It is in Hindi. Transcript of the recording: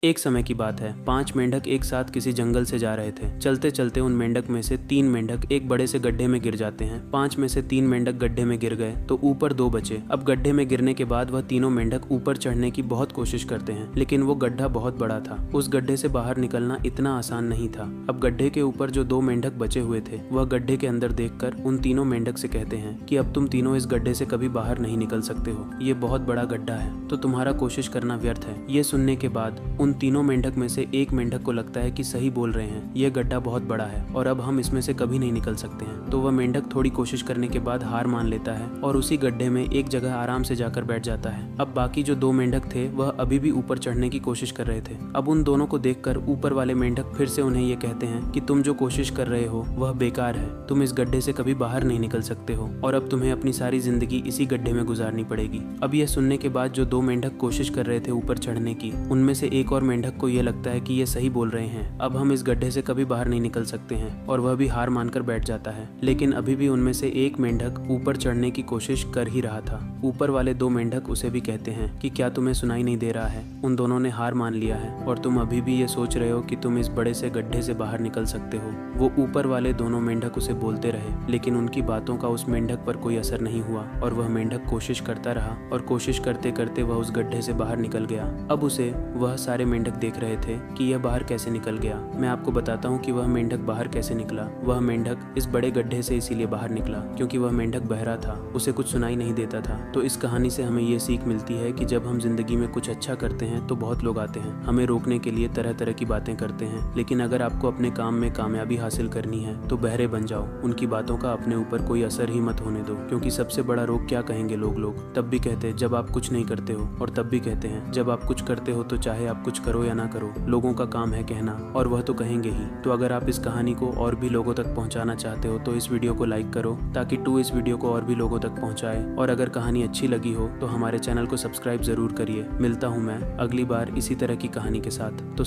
एक समय की बात है, 5 मेंढक एक साथ किसी जंगल से जा रहे थे। चलते चलते उन मेंढक में से 3 मेंढक एक बड़े से गड्ढे में गिर जाते हैं। 5 में से 3 मेंढक गड्ढे में गिर गए तो ऊपर 2 बचे। अब गड्ढे में गिरने के बाद वह तीनों मेंढक ऊपर चढ़ने की बहुत कोशिश करते हैं, लेकिन वो गड्ढा बहुत बड़ा था। उस गड्ढे से बाहर निकलना इतना आसान नहीं था। अब गड्ढे के ऊपर जो 2 मेंढक बचे हुए थे, वह गड्ढे के अंदर देखकर उन तीनों मेंढक से कहते हैं कि अब तुम तीनों इस गड्ढे से कभी बाहर नहीं निकल सकते हो। ये बहुत बड़ा गड्ढा है, तो तुम्हारा कोशिश करना व्यर्थ है। ये सुनने के बाद उन तीनों मेंढक में से एक मेंढक को लगता है कि सही बोल रहे हैं, यह गड्ढा बहुत बड़ा है और अब हम इसमें से कभी नहीं निकल सकते हैं। तो वह मेंढक थोड़ी कोशिश करने के बाद हार मान लेता है और उसी गड्ढे में एक जगह आराम से जाकर बैठ जाता है। अब बाकी जो 2 मेंढक थे वह अभी भी ऊपर चढ़ने की कोशिश कर रहे थे। अब उन दोनों को देखकर ऊपर वाले मेंढक फिर से उन्हें ये कहते हैं कि तुम जो कोशिश कर रहे हो वह बेकार है, तुम इस गड्ढे से कभी बाहर नहीं निकल सकते हो और अब तुम्हें अपनी सारी जिंदगी इसी गड्ढे में गुजारनी पड़ेगी। अब यह सुनने के बाद जो 2 मेंढक कोशिश कर रहे थे ऊपर चढ़ने की, उनमें से एक और मेंढक को यह लगता है कि ये सही बोल रहे हैं, अब हम इस गड्ढे से कभी बाहर नहीं निकल सकते हैं और वह भी हार मानकर बैठ जाता है। लेकिन अभी भी उनमें से एक मेंढक ऊपर चढ़ने की कोशिश कर ही रहा था। ऊपर वाले 2 मेंढक उसे भी कहते हैं कि क्या तुम्हें सुनाई नहीं दे रहा है, उन दोनों ने हार मान लिया है और तुम अभी भी ये सोच रहे हो कि तुम इस बड़े से गड्ढे से बाहर निकल सकते हो। वो ऊपर वाले दोनों मेंढक उसे बोलते रहे, लेकिन उनकी बातों का उस मेंढक पर कोई असर नहीं हुआ और वह मेंढक कोशिश करता रहा और कोशिश करते करते वह उस गड्ढे से बाहर निकल गया। अब उसे वह सारे मेंढक देख रहे थे कि यह बाहर कैसे निकल गया। मैं आपको बताता हूँ कि वह मेंढक बाहर कैसे निकला। वह मेंढक इस बड़े गड्ढे से इसीलिए बाहर निकला क्योंकि वह मेंढक बहरा था, उसे कुछ सुनाई नहीं देता था। तो इस कहानी से हमें ये सीख मिलती है कि जब हम जिंदगी में कुछ अच्छा करते हैं तो बहुत लोग आते हैं, हमें रोकने के लिए तरह तरह की बातें करते हैं। लेकिन अगर आपको अपने काम में कामयाबी हासिल करनी है तो बहरे बन जाओ, उनकी बातों का अपने ऊपर कोई असर ही मत होने दो। क्योंकि सबसे बड़ा रोग क्या कहेंगे लोग तब भी कहते हैं जब आप कुछ नहीं करते हो, और तब भी कहते हैं जब आप कुछ करते हो तो चाहे आप कुछ करो या ना करो, लोगों का काम है कहना और वह तो कहेंगे ही। तो अगर आप इस कहानी को और भी लोगों तक पहुंचाना चाहते हो तो इस वीडियो को लाइक करो ताकि 2 इस वीडियो को और भी लोगों तक पहुंचाए। और अगर कहानी अच्छी लगी हो तो हमारे चैनल को सब्सक्राइब जरूर करिए। मिलता हूं मैं अगली बार इसी तरह की कहानी के साथ। तो